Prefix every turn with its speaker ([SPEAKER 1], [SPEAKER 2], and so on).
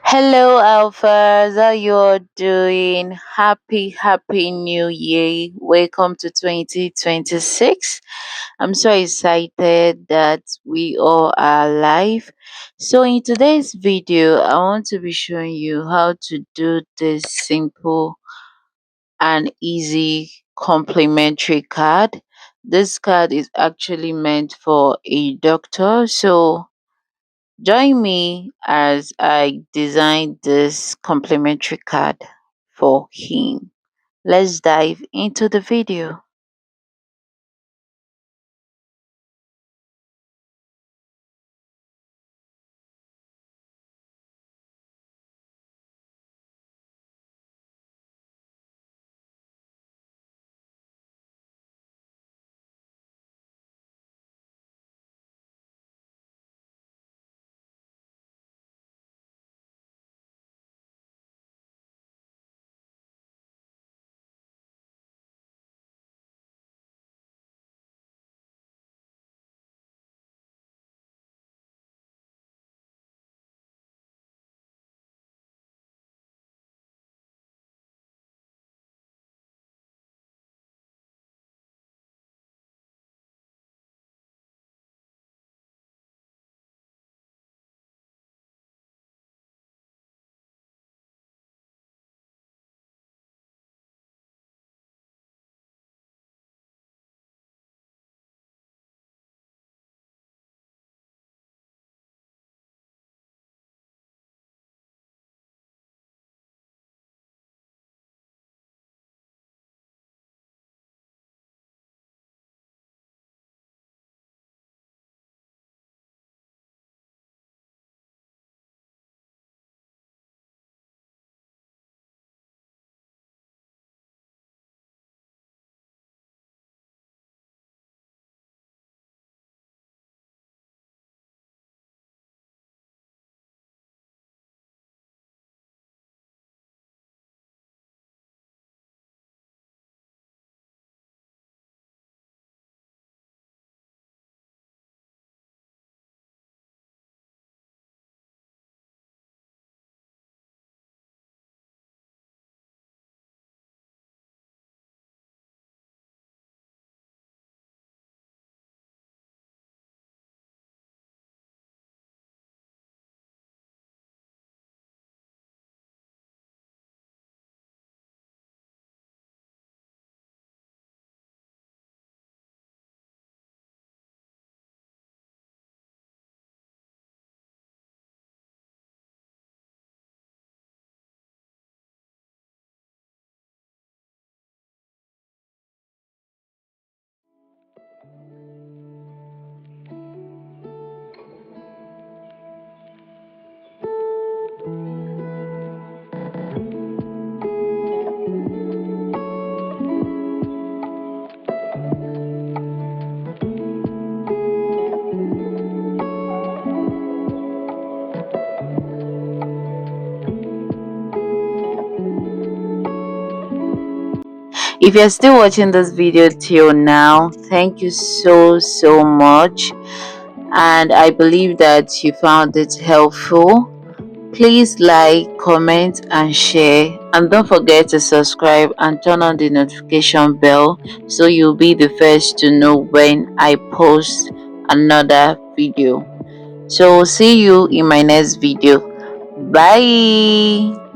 [SPEAKER 1] Hello, Alphas. How you all doing? Happy New Year. Welcome to 2026. I'm so excited that we all are alive. So, in today's video, I want to be showing you how to do this simple and easy complimentary card. This card is actually meant for a doctor. So, join me as I design this complimentary card for him. Let's dive into the video. If you're still watching this video till now, thank you so much. And I believe that you found it helpful. Please like, comment, and share. And don't forget to subscribe and turn on the notification bell so you'll be the first to know when I post another video. So, see you in my next video. Bye.